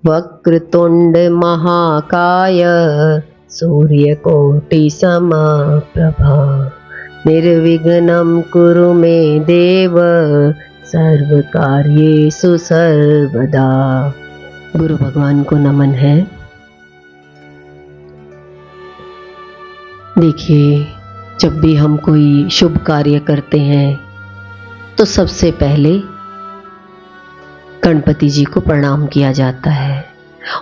वक्रतुंड महाकाय सूर्यकोटि समप्रभा निर्विघ्नं कुरु मे देव सर्वकार्येषु सर्वदा। गुरु भगवान को नमन है। देखिए, जब भी हम कोई शुभ कार्य करते हैं तो सबसे पहले गणपति जी को प्रणाम किया जाता है,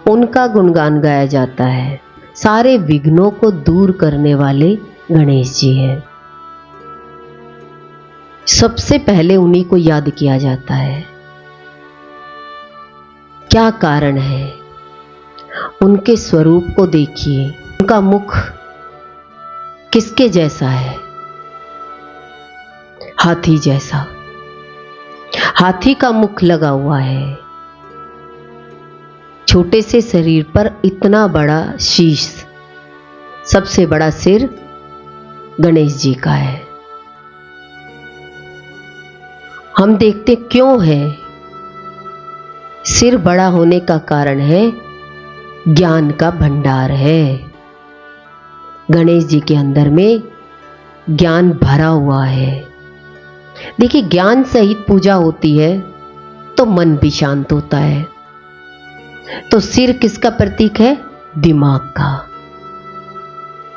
उनका गुणगान गाया जाता है। सारे विघ्नों को दूर करने वाले गणेश जी हैं। सबसे पहले उन्हीं को याद किया जाता है। क्या कारण है? उनके स्वरूप को देखिए। उनका मुख किसके जैसा है? हाथी जैसा। हाथी का मुख लगा हुआ है। छोटे से शरीर पर इतना बड़ा शीश। सबसे बड़ा सिर गणेश जी का है। हम देखते क्यों है? सिर बड़ा होने का कारण है ज्ञान का भंडार है। गणेश जी के अंदर में ज्ञान भरा हुआ है। देखिए, ज्ञान सहित पूजा होती है तो मन भी शांत होता है। तो सिर किसका प्रतीक है? दिमाग का।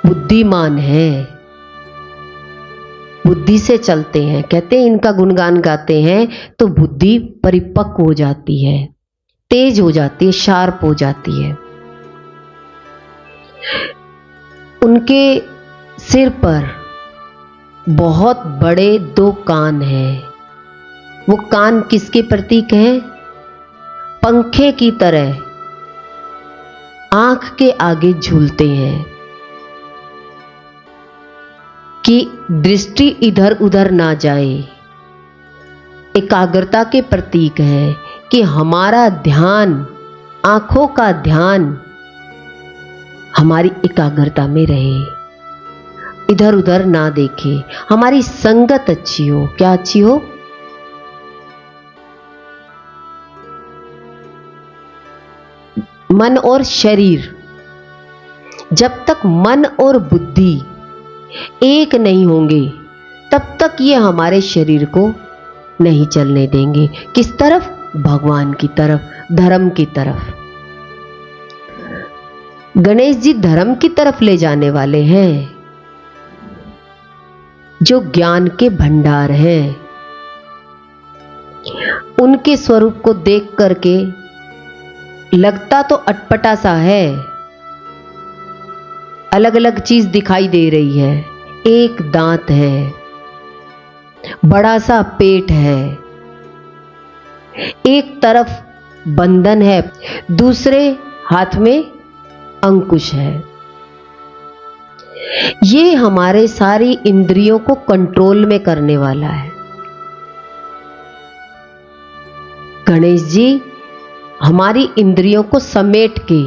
बुद्धिमान है, बुद्धि से चलते हैं। कहते हैं इनका गुणगान गाते हैं तो बुद्धि परिपक्व हो जाती है, तेज हो जाती है, शार्प हो जाती है। उनके सिर पर बहुत बड़े 2 कान हैं। वो कान किसके प्रतीक हैं? पंखे की तरह आंख के आगे झूलते हैं कि दृष्टि इधर उधर ना जाए। एकाग्रता के प्रतीक है कि हमारा ध्यान, आंखों का ध्यान हमारी एकाग्रता में रहे, इधर उधर ना देखे। हमारी संगत अच्छी हो। क्या अच्छी हो? मन और शरीर। जब तक मन और बुद्धि एक नहीं होंगे तब तक ये हमारे शरीर को नहीं चलने देंगे। किस तरफ? भगवान की तरफ, धर्म की तरफ। गणेश जी धर्म की तरफ ले जाने वाले हैं, जो ज्ञान के भंडार हैं। उनके स्वरूप को देख करके लगता तो अटपटा सा है, अलग अलग चीज दिखाई दे रही है। एक दांत है, बड़ा सा पेट है, एक तरफ बंधन है, दूसरे हाथ में अंकुश है। ये हमारे सारी इंद्रियों को कंट्रोल में करने वाला है। गणेश जी हमारी इंद्रियों को समेट के,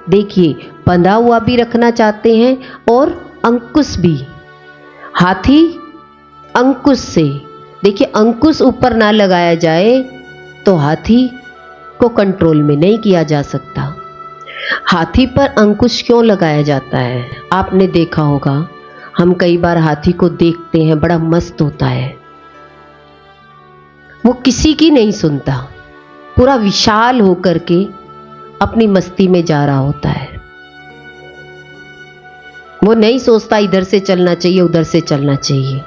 देखिए, बंधा हुआ भी रखना चाहते हैं और अंकुश भी। हाथी अंकुश से, देखिए, अंकुश ऊपर ना लगाया जाए तो हाथी को कंट्रोल में नहीं किया जा सकता। हाथी पर अंकुश क्यों लगाया जाता है? आपने देखा होगा, हम कई बार हाथी को देखते हैं, बड़ा मस्त होता है। वो किसी की नहीं सुनता, पूरा विशाल होकर के अपनी मस्ती में जा रहा होता है। वो नहीं सोचता इधर से चलना चाहिए, उधर से चलना चाहिए।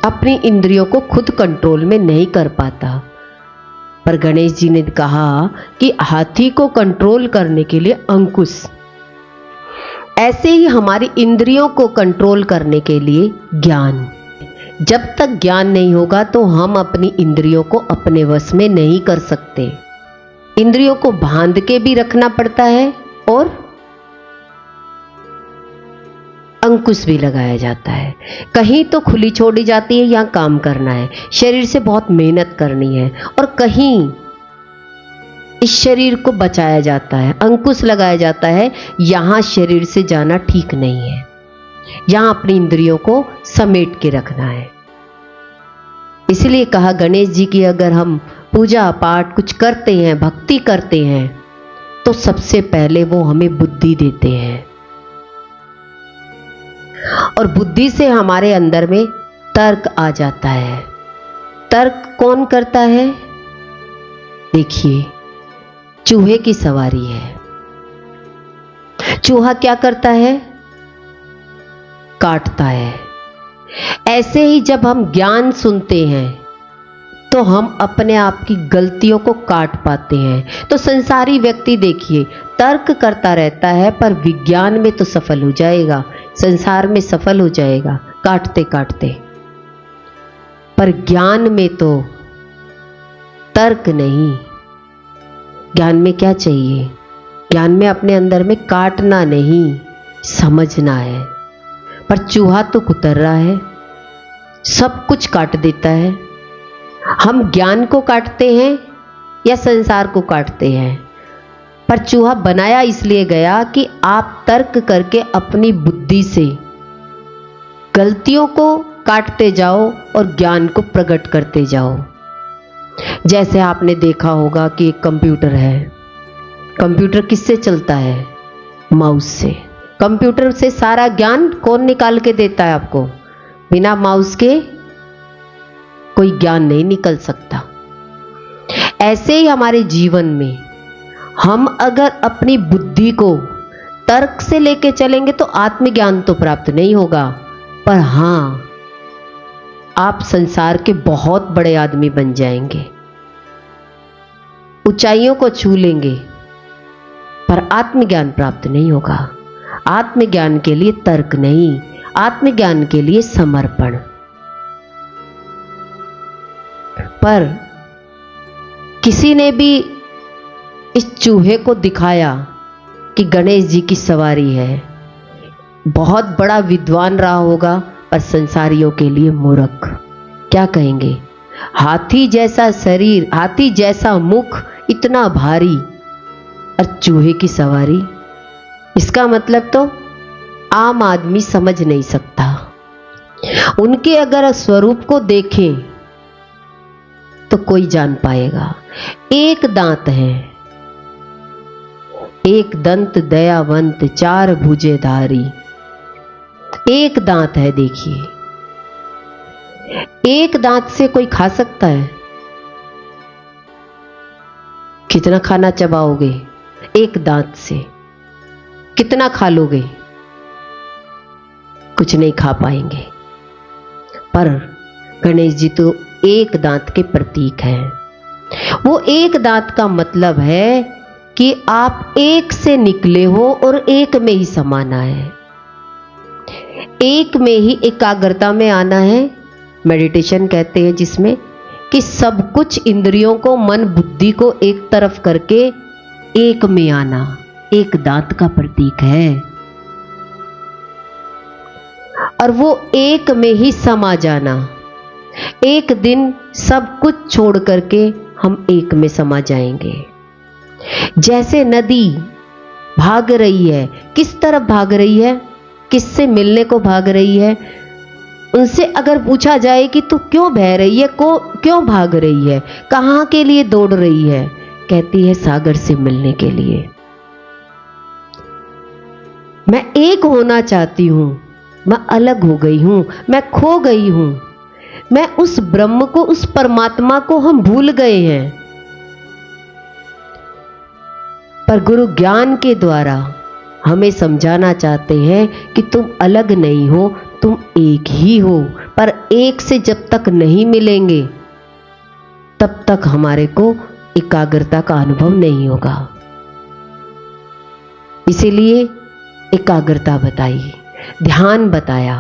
अपनी इंद्रियों को खुद कंट्रोल में नहीं कर पाता। पर गणेश जी ने कहा कि हाथी को कंट्रोल करने के लिए अंकुश। ऐसे ही हमारी इंद्रियों को कंट्रोल करने के लिए ज्ञान। जब तक ज्ञान नहीं होगा तो हम अपनी इंद्रियों को अपने वश में नहीं कर सकते। इंद्रियों को बांध के भी रखना पड़ता है और अंकुश भी लगाया जाता है। कहीं तो खुली छोड़ी जाती है, यहां काम करना है, शरीर से बहुत मेहनत करनी है, और कहीं इस शरीर को बचाया जाता है, अंकुश लगाया जाता है, यहां शरीर से जाना ठीक नहीं है, यहां अपनी इंद्रियों को समेट के रखना है। इसलिए कहा गणेश जी की अगर हम पूजा पाठ कुछ करते हैं, भक्ति करते हैं, तो सबसे पहले वो हमें बुद्धि देते हैं, और बुद्धि से हमारे अंदर में तर्क आ जाता है। तर्क कौन करता है? देखिए, चूहे की सवारी है। चूहा क्या करता है? काटता है। ऐसे ही जब हम ज्ञान सुनते हैं तो हम अपने आप की गलतियों को काट पाते हैं। तो संसारी व्यक्ति देखिए, तर्क करता रहता है पर विज्ञान में तो सफल हो जाएगा, संसार में सफल हो जाएगा काटते काटते, पर ज्ञान में तो तर्क नहीं। ज्ञान में क्या चाहिए? ज्ञान में अपने अंदर में काटना नहीं, समझना है। पर चूहा तो कुतर रहा है, सब कुछ काट देता है। हम ज्ञान को काटते हैं या संसार को काटते हैं? पर चूहा बनाया इसलिए गया कि आप तर्क करके अपनी बुद्धि से गलतियों को काटते जाओ और ज्ञान को प्रकट करते जाओ। जैसे आपने देखा होगा कि एक कंप्यूटर है। कंप्यूटर किससे चलता है? माउस से। कंप्यूटर से सारा ज्ञान कौन निकाल के देता है आपको? बिना माउस के कोई ज्ञान नहीं निकल सकता। ऐसे ही हमारे जीवन में हम अगर अपनी बुद्धि को तर्क से लेके चलेंगे तो आत्मज्ञान तो प्राप्त नहीं होगा, पर हां, आप संसार के बहुत बड़े आदमी बन जाएंगे, ऊंचाइयों को छू लेंगे, पर आत्मज्ञान प्राप्त नहीं होगा। आत्मज्ञान के लिए तर्क नहीं, आत्मज्ञान के लिए समर्पण। पर किसी ने भी इस चूहे को दिखाया कि गणेश जी की सवारी है। बहुत बड़ा विद्वान रहा होगा, पर संसारियों के लिए मूर्ख। क्या कहेंगे? हाथी जैसा शरीर, हाथी जैसा मुख, इतना भारी, और चूहे की सवारी। इसका मतलब तो आम आदमी समझ नहीं सकता। उनके अगर स्वरूप को देखें तो कोई जान पाएगा। एक दांत है, एक दंत दयावंत, चार भुजे धारी। एक दांत है, देखिए, एक दांत से कोई खा सकता है? कितना खाना चबाओगे एक दांत से? कितना खा लोगे? कुछ नहीं खा पाएंगे। पर गणेश जी तो एक दांत के प्रतीक हैं। वो एक दांत का मतलब है कि आप एक से निकले हो और एक में ही समाना है, एक में ही एकाग्रता में आना है। मेडिटेशन कहते हैं जिसमें कि सब कुछ इंद्रियों को, मन बुद्धि को एक तरफ करके एक में आना, एक दांत का प्रतीक है। और वो एक में ही समा जाना। एक दिन सब कुछ छोड़ करके हम एक में समा जाएंगे। जैसे नदी भाग रही है, किस तरफ भाग रही है? किससे मिलने को भाग रही है? उनसे अगर पूछा जाए कि तू क्यों बह रही है, क्यों भाग रही है, कहां के लिए दौड़ रही है, कहती है सागर से मिलने के लिए। मैं एक होना चाहती हूं, मैं अलग हो गई हूं, मैं खो गई हूं, मैं उस ब्रह्म को, उस परमात्मा को हम भूल गए हैं। पर गुरु ज्ञान के द्वारा हमें समझाना चाहते हैं कि तुम अलग नहीं हो, तुम एक ही हो। पर एक से जब तक नहीं मिलेंगे तब तक हमारे को एकाग्रता का अनुभव नहीं होगा। इसीलिए एकाग्रता बताई, ध्यान बताया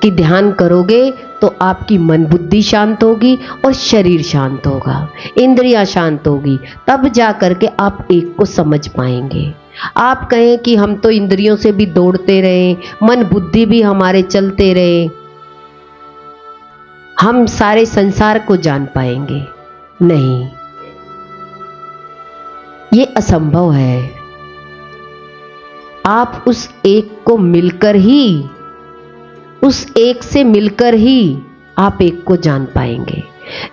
कि ध्यान करोगे तो आपकी मन बुद्धि शांत होगी और शरीर शांत होगा, इंद्रियां शांत होगी, तब जा करके आप एक को समझ पाएंगे। आप कहें कि हम तो इंद्रियों से भी दौड़ते रहे, मन बुद्धि भी हमारे चलते रहे, हम सारे संसार को जान पाएंगे? नहीं, ये असंभव है। आप उस एक को मिलकर ही, उस एक से मिलकर ही आप एक को जान पाएंगे।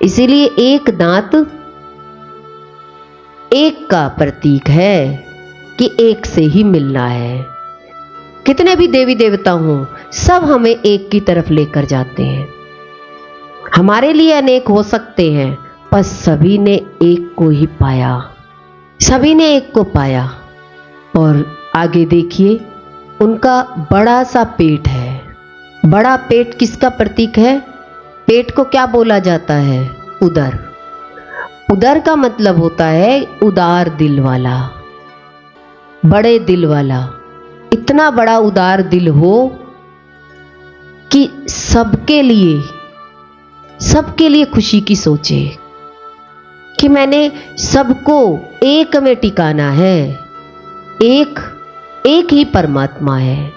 इसीलिए एक दांत एक का प्रतीक है कि एक से ही मिलना है। कितने भी देवी देवता हों, सब हमें एक की तरफ लेकर जाते हैं। हमारे लिए अनेक हो सकते हैं, पर सभी ने एक को ही पाया, सभी ने एक को पाया। और आगे देखिए, उनका बड़ा सा पेट है। बड़ा पेट किसका प्रतीक है? पेट को क्या बोला जाता है? उदर। उदर का मतलब होता है उदार दिल वाला, बड़े दिल वाला। इतना बड़ा उदार दिल हो कि सबके लिए खुशी की सोचे, कि मैंने सबको एक में टिकाना है। एक ही परमात्मा है।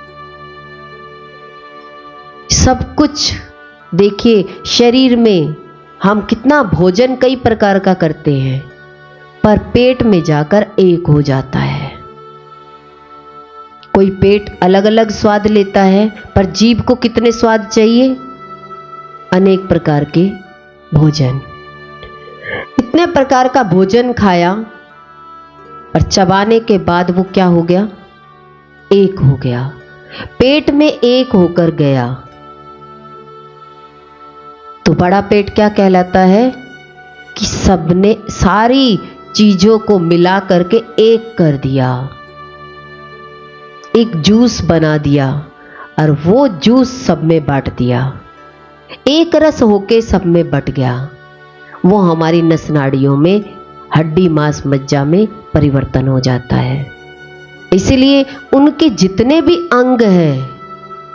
सब कुछ देखिए, शरीर में हम कितना भोजन कई प्रकार का करते हैं, पर पेट में जाकर एक हो जाता है। कोई पेट अलग अलग स्वाद लेता है, पर जीभ को कितने स्वाद चाहिए? अनेक प्रकार के भोजन। इतने प्रकार का भोजन खाया और चबाने के बाद वो क्या हो गया? एक हो गया। पेट में एक होकर गया। तो बड़ा पेट क्या कहलाता है? कि सबने सारी चीजों को मिला करके एक कर दिया, एक जूस बना दिया, और वो जूस सब में बांट दिया। एक रस होके सब में बट गया। वो हमारी नस नाड़ियों में, हड्डी मांस मज्जा में परिवर्तन हो जाता है। इसलिए उनके जितने भी अंग हैं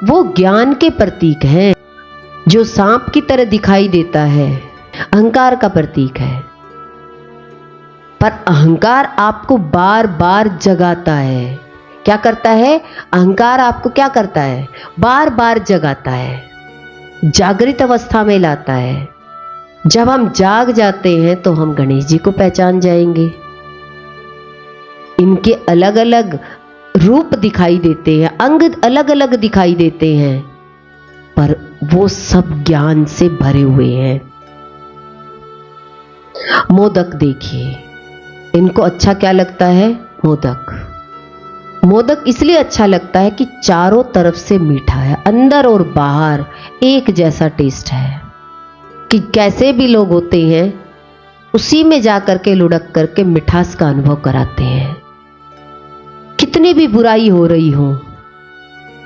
वो ज्ञान के प्रतीक हैं। जो सांप की तरह दिखाई देता है, अहंकार का प्रतीक है। पर अहंकार आपको बार बार जगाता है। क्या करता है? अहंकार आपको क्या करता है? बार बार जगाता है, जागृत अवस्था में लाता है। जब हम जाग जाते हैं तो हम गणेश जी को पहचान जाएंगे। इनके अलग अलग रूप दिखाई देते हैं, अंग अलग अलग दिखाई देते हैं, पर वो सब ज्ञान से भरे हुए हैं। मोदक देखिए, इनको अच्छा क्या लगता है? मोदक। मोदक इसलिए अच्छा लगता है कि चारों तरफ से मीठा है, अंदर और बाहर एक जैसा टेस्ट है। कि कैसे भी लोग होते हैं, उसी में जाकर के लुढ़क करके मिठास का अनुभव कराते हैं। कितनी भी बुराई हो रही हो,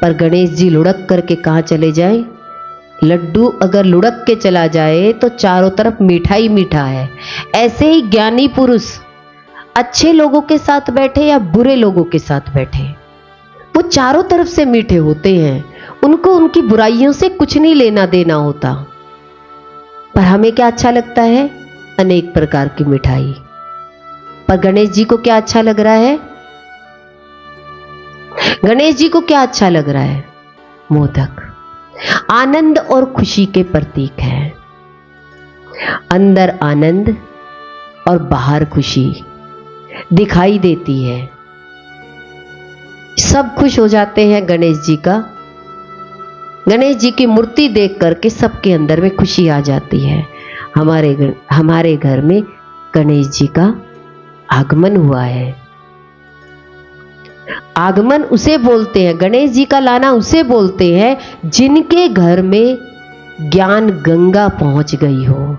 पर गणेश जी लुढ़क करके कहाँ चले जाए? लड्डू अगर लुढ़क के चला जाए तो चारों तरफ मीठा ही मीठा है। ऐसे ही ज्ञानी पुरुष अच्छे लोगों के साथ बैठे या बुरे लोगों के साथ बैठे, वो चारों तरफ से मीठे होते हैं। उनको उनकी बुराइयों से कुछ नहीं लेना देना होता। पर हमें क्या अच्छा लगता है? अनेक प्रकार की मिठाई। पर गणेश जी को क्या अच्छा लग रहा है? गणेश जी को क्या अच्छा लग रहा है? मोदक। आनंद और खुशी के प्रतीक है। अंदर आनंद और बाहर खुशी दिखाई देती है। सब खुश हो जाते हैं गणेश जी का। गणेश जी की मूर्ति देख करके सबके अंदर में खुशी आ जाती है। हमारे घर में गणेश जी का आगमन हुआ है। आगमन उसे बोलते हैं, गणेश जी का लाना उसे बोलते हैं जिनके घर में ज्ञान गंगा पहुंच गई हो।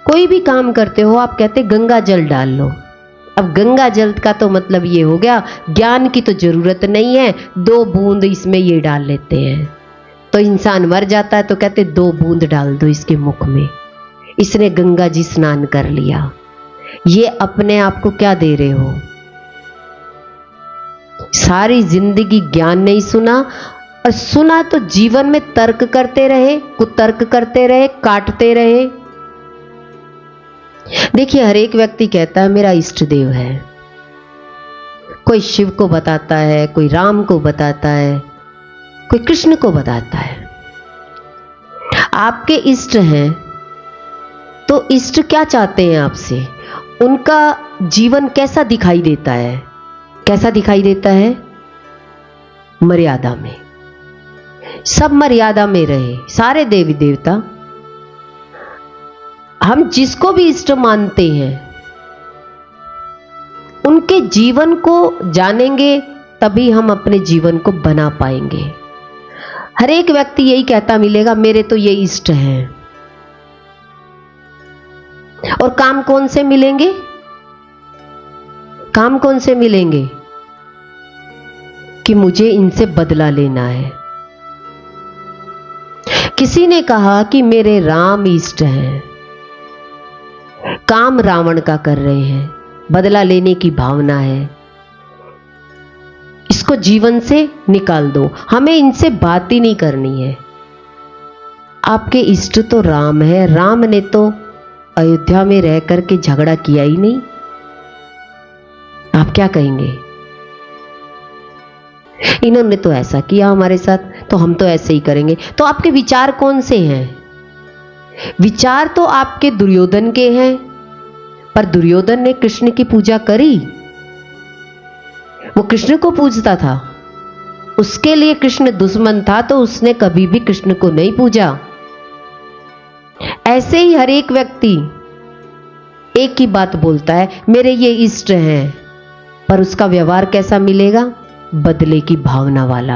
कोई भी काम करते हो, आप कहते गंगा जल डाल लो। अब गंगा जल का तो मतलब ये हो गया, ज्ञान की तो जरूरत नहीं है, 2 बूंद इसमें ये डाल लेते हैं। तो इंसान मर जाता है तो कहते 2 बूंद डाल दो इसके मुख में, इसने गंगा जी स्नान कर लिया। ये अपने आप को क्या दे रहे हो? सारी जिंदगी ज्ञान नहीं सुना, और सुना तो जीवन में तर्क करते रहे, कुतर्क करते रहे, काटते रहे। देखिए, हर एक व्यक्ति कहता है मेरा इष्ट देव है। कोई शिव को बताता है, कोई राम को बताता है, कोई कृष्ण को बताता है। आपके इष्ट हैं तो इष्ट क्या चाहते हैं आपसे? उनका जीवन कैसा दिखाई देता है? कैसा दिखाई देता है? मर्यादा में। सब मर्यादा में रहे, सारे देवी देवता। हम जिसको भी इष्ट मानते हैं उनके जीवन को जानेंगे, तभी हम अपने जीवन को बना पाएंगे। हर एक व्यक्ति यही कहता मिलेगा, मेरे तो ये इष्ट हैं। और काम कौन से मिलेंगे? काम कौन से मिलेंगे? कि मुझे इनसे बदला लेना है। किसी ने कहा कि मेरे राम इष्ट हैं, काम रावण का कर रहे हैं, बदला लेने की भावना है, इसको जीवन से निकाल दो, हमें इनसे बात ही नहीं करनी है। आपके इष्ट तो राम है, राम ने तो अयोध्या में रह करके झगड़ा किया ही नहीं। आप क्या कहेंगे? इन्होंने तो ऐसा किया हमारे साथ, तो हम तो ऐसे ही करेंगे। तो आपके विचार कौन से हैं? विचार तो आपके दुर्योधन के हैं, पर दुर्योधन ने कृष्ण की पूजा करी? वो कृष्ण को पूजता था, उसके लिए कृष्ण दुश्मन था, तो उसने कभी भी कृष्ण को नहीं पूजा। ऐसे ही हर एक व्यक्ति एक ही बात बोलता है, मेरे ये इष्ट हैं, पर उसका व्यवहार कैसा मिलेगा? बदले की भावना वाला।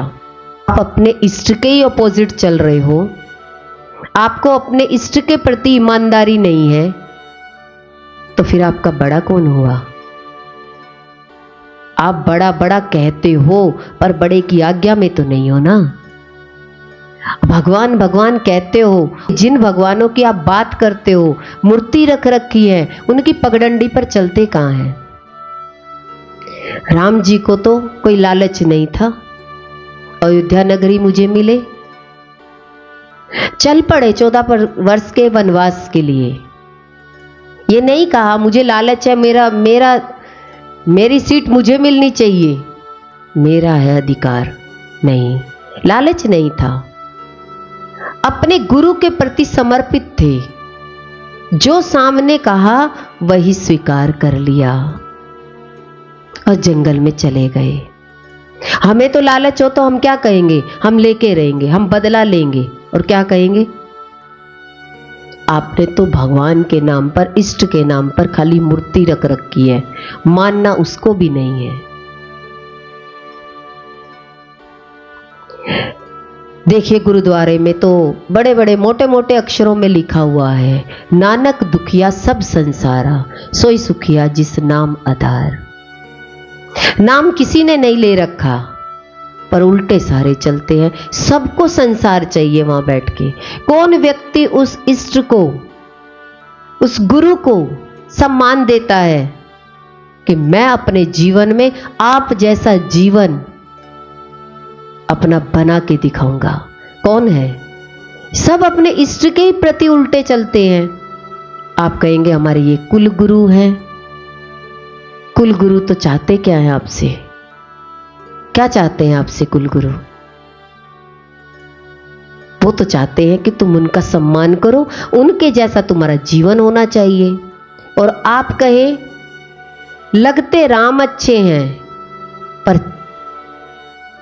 आप अपने इष्ट के ही ऑपोजिट चल रहे हो, आपको अपने इष्ट के प्रति ईमानदारी नहीं है, तो फिर आपका बड़ा कौन हुआ? आप बड़ा बड़ा कहते हो, पर बड़े की आज्ञा में तो नहीं हो ना। भगवान भगवान कहते हो, जिन भगवानों की आप बात करते हो, मूर्ति रख रखी है, उनकी पगडंडी पर चलते कहां हैं? राम जी को तो कोई लालच नहीं था, अयोध्या नगरी मुझे मिले, चल पड़े 14 वर्ष के वनवास के लिए। ये नहीं कहा मुझे लालच है, मेरी सीट मुझे मिलनी चाहिए, मेरा है अधिकार। नहीं, लालच नहीं था, अपने गुरु के प्रति समर्पित थे, जो सामने कहा वही स्वीकार कर लिया और जंगल में चले गए। हमें तो लालच हो तो हम क्या कहेंगे? हम लेके रहेंगे, हम बदला लेंगे, और क्या कहेंगे? आपने तो भगवान के नाम पर, इष्ट के नाम पर खाली मूर्ति रख रखी है, मानना उसको भी नहीं है। देखिए, गुरुद्वारे में तो बड़े बड़े मोटे मोटे अक्षरों में लिखा हुआ है, नानक दुखिया सब संसारा, सोई सुखिया जिस नाम आधार। नाम किसी ने नहीं ले रखा, पर उल्टे सारे चलते हैं। सबको संसार चाहिए वहां बैठ के। कौन व्यक्ति उस इष्ट को, उस गुरु को सम्मान देता है कि मैं अपने जीवन में आप जैसा जीवन अपना बना के दिखाऊंगा? कौन है? सब अपने इष्ट के ही प्रति उल्टे चलते हैं। आप कहेंगे हमारे ये कुल गुरु हैं। कुल गुरु तो चाहते क्या है आपसे? क्या चाहते हैं आपसे कुल गुरु? वो तो चाहते हैं कि तुम उनका सम्मान करो, उनके जैसा तुम्हारा जीवन होना चाहिए। और आप कहे लगते राम अच्छे हैं, पर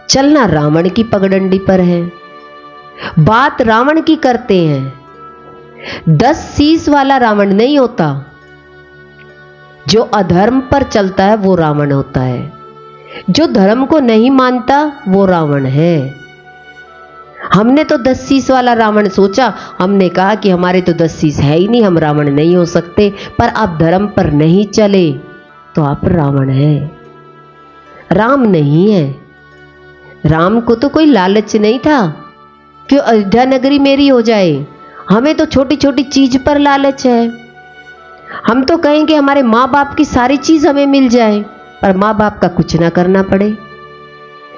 चलना रावण की पगडंडी पर है, बात रावण की करते हैं। 10 शीश वाला रावण नहीं होता, जो अधर्म पर चलता है वो रावण होता है, जो धर्म को नहीं मानता वो रावण है। हमने तो 10 शीश वाला रावण सोचा, हमने कहा कि हमारे तो 10 शीश है ही नहीं, हम रावण नहीं हो सकते। पर आप धर्म पर नहीं चले तो आप रावण हैं, राम नहीं है। राम को तो कोई लालच नहीं था कि अयोध्या नगरी मेरी हो जाए। हमें तो छोटी छोटी चीज पर लालच है। हम तो कहेंगे हमारे माँ बाप की सारी चीज हमें मिल जाए, पर माँ बाप का कुछ ना करना पड़े।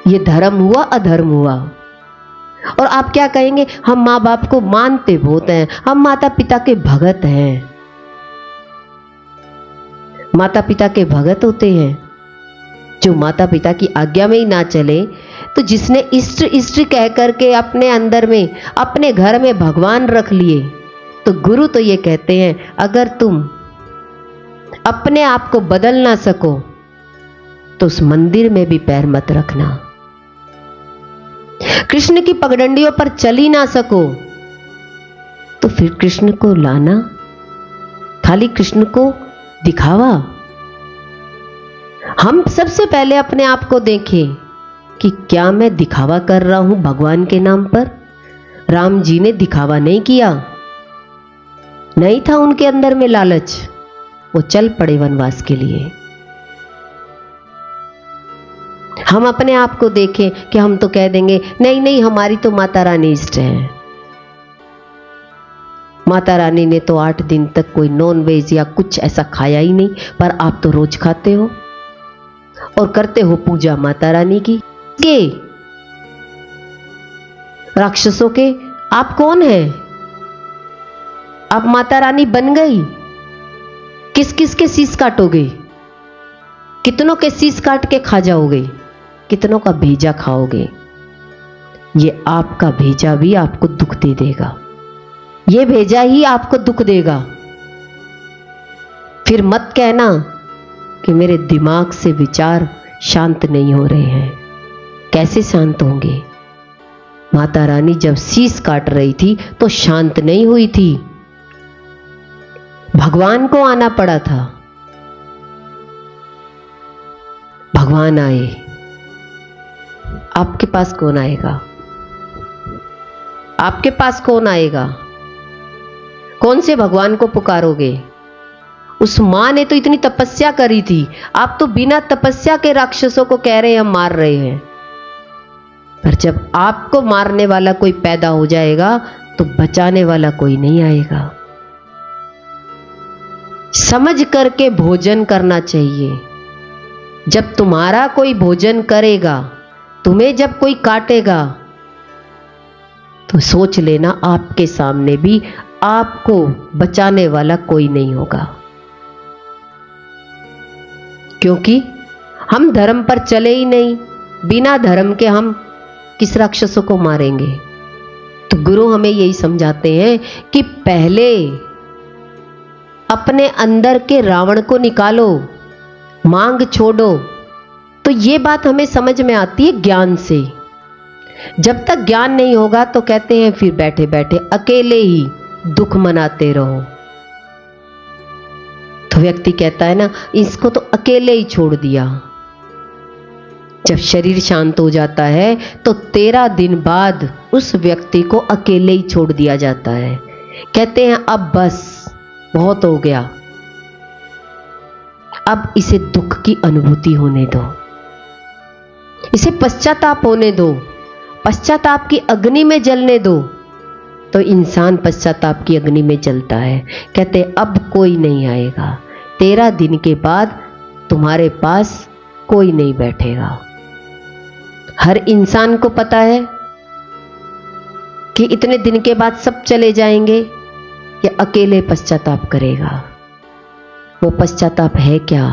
ये धर्म हुआ, अधर्म हुआ। और आप क्या कहेंगे? हम माँ बाप को मानते बहुत हैं, हम माता पिता के भगत हैं। माता पिता के भगत होते हैं जो माता पिता की आज्ञा में ही ना चले। तो जिसने इष्ट इष्ट कह करके अपने अंदर में, अपने घर में भगवान रख लिए, तो गुरु तो ये कहते हैं अगर तुम अपने आप को बदल ना सको तो उस मंदिर में भी पैर मत रखना। कृष्ण की पगडंडियों पर चल ही ना सको तो फिर कृष्ण को लाना खाली कृष्ण को दिखावा। हम सबसे पहले अपने आप को देखें कि क्या मैं दिखावा कर रहा हूं भगवान के नाम पर। राम जी ने दिखावा नहीं किया, नहीं था उनके अंदर में लालच, वो चल पड़े वनवास के लिए। हम अपने आप को देखें कि हम तो कह देंगे नहीं नहीं हमारी तो माता रानी इष्ट है, माता रानी ने तो 8 दिन तक कोई नॉन वेज या कुछ ऐसा खाया ही नहीं, पर आप तो रोज खाते हो और करते हो पूजा माता रानी की। के राक्षसों के आप कौन हैं? आप माता रानी बन गई। किस किस के शीश काटोगे? कितनों के शीश काट के खा जाओगे? कितनों का भेजा खाओगे? ये आपका भेजा भी आपको दुख दे देगा, ये भेजा ही आपको दुख देगा। फिर मत कहना कि मेरे दिमाग से विचार शांत नहीं हो रहे हैं। कैसे शांत होंगे? माता रानी जब शीश काट रही थी तो शांत नहीं हुई थी, भगवान को आना पड़ा था। भगवान आए, आपके पास कौन आएगा? आपके पास कौन आएगा? कौन से भगवान को पुकारोगे? उस मां ने तो इतनी तपस्या करी थी, आप तो बिना तपस्या के राक्षसों को कह रहे हैं हम मार रहे हैं। पर जब आपको मारने वाला कोई पैदा हो जाएगा तो बचाने वाला कोई नहीं आएगा। समझ करके भोजन करना चाहिए। जब तुम्हारा कोई भोजन करेगा, तुम्हें जब कोई काटेगा, तो सोच लेना आपके सामने भी आपको बचाने वाला कोई नहीं होगा। क्योंकि हम धर्म पर चले ही नहीं, बिना धर्म के हम किस राक्षसों को मारेंगे? तो गुरु हमें यही समझाते हैं कि पहले अपने अंदर के रावण को निकालो, मांग छोड़ो। तो ये बात हमें समझ में आती है ज्ञान से। जब तक ज्ञान नहीं होगा तो कहते हैं फिर बैठे बैठे अकेले ही दुख मनाते रहो। तो व्यक्ति कहता है ना, इसको तो अकेले ही छोड़ दिया। जब शरीर शांत हो जाता है तो 13 दिन बाद उस व्यक्ति को अकेले ही छोड़ दिया जाता है। कहते हैं अब बस बहुत हो गया, अब इसे दुख की अनुभूति होने दो, इसे पश्चाताप होने दो, पश्चाताप की अग्नि में जलने दो। तो इंसान पश्चाताप की अग्नि में जलता है। कहते अब कोई नहीं आएगा, 13 दिन के बाद तुम्हारे पास कोई नहीं बैठेगा। हर इंसान को पता है कि इतने दिन के बाद सब चले जाएंगे, ये अकेले पश्चाताप करेगा। वो पश्चाताप है क्या?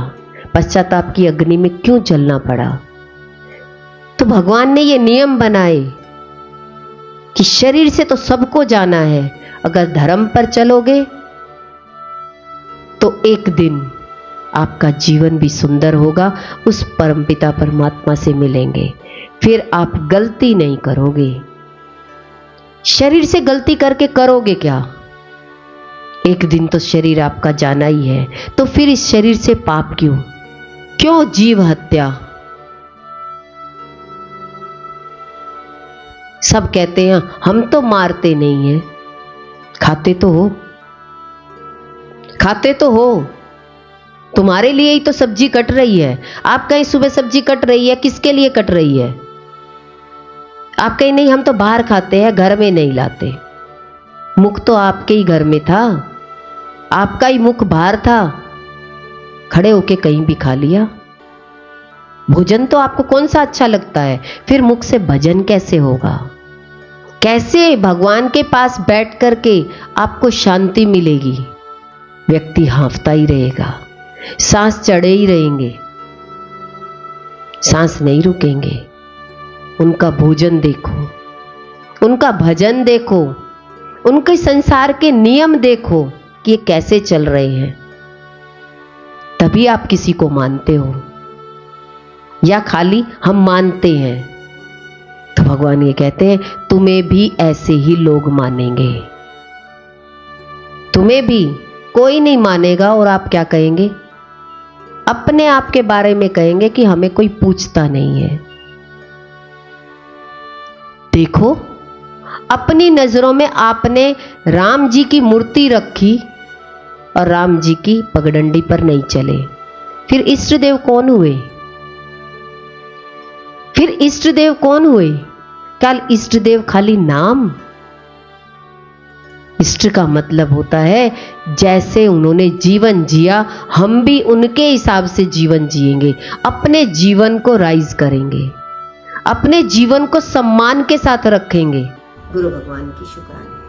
पश्चाताप की अग्नि में क्यों जलना पड़ा? तो भगवान ने ये नियम बनाए कि शरीर से तो सबको जाना है, अगर धर्म पर चलोगे तो एक दिन आपका जीवन भी सुंदर होगा, उस परमपिता परमात्मा से मिलेंगे। फिर आप गलती नहीं करोगे। शरीर से गलती करके करोगे क्या? एक दिन तो शरीर आपका जाना ही है, तो फिर इस शरीर से पाप क्यों? क्यों जीव हत्या? सब कहते हैं हम तो मारते नहीं हैं। खाते तो हो, खाते तो हो। तुम्हारे लिए ही तो सब्जी कट रही है। आप कहीं सुबह सब्जी कट रही है, किसके लिए कट रही है? आप कहीं नहीं, हम तो बाहर खाते हैं, घर में नहीं लाते। मुख तो आपके ही घर में था, आपका ही मुख बाहर था, खड़े होके कहीं भी खा लिया। भोजन तो आपको कौन सा अच्छा लगता है, फिर मुख से भजन कैसे होगा? कैसे भगवान के पास बैठ करके आपको शांति मिलेगी? व्यक्ति हाँफता ही रहेगा, सांस चढ़े ही रहेंगे, सांस नहीं रुकेंगे। उनका भोजन देखो, उनका भजन देखो, उनके संसार के नियम देखो कि ये कैसे चल रहे हैं। तभी आप किसी को मानते हो, या खाली हम मानते हैं। तो भगवान ये कहते हैं तुम्हें भी ऐसे ही लोग मानेंगे, तुम्हें भी कोई नहीं मानेगा और आप क्या कहेंगे? अपने आप के बारे में कहेंगे कि हमें कोई पूछता नहीं है। देखो, अपनी नजरों में आपने राम जी की मूर्ति रखी और राम जी की पगडंडी पर नहीं चले। फिर इष्ट देव कौन हुए? फिर इष्ट देव कौन हुए? क्या इष्ट देव खाली नाम? इष्ट का मतलब होता है जैसे उन्होंने जीवन जिया हम भी उनके हिसाब से जीवन जिएंगे, अपने जीवन को राइज करेंगे, अपने जीवन को सम्मान के साथ रखेंगे। गुरु भगवान की शुक्राना।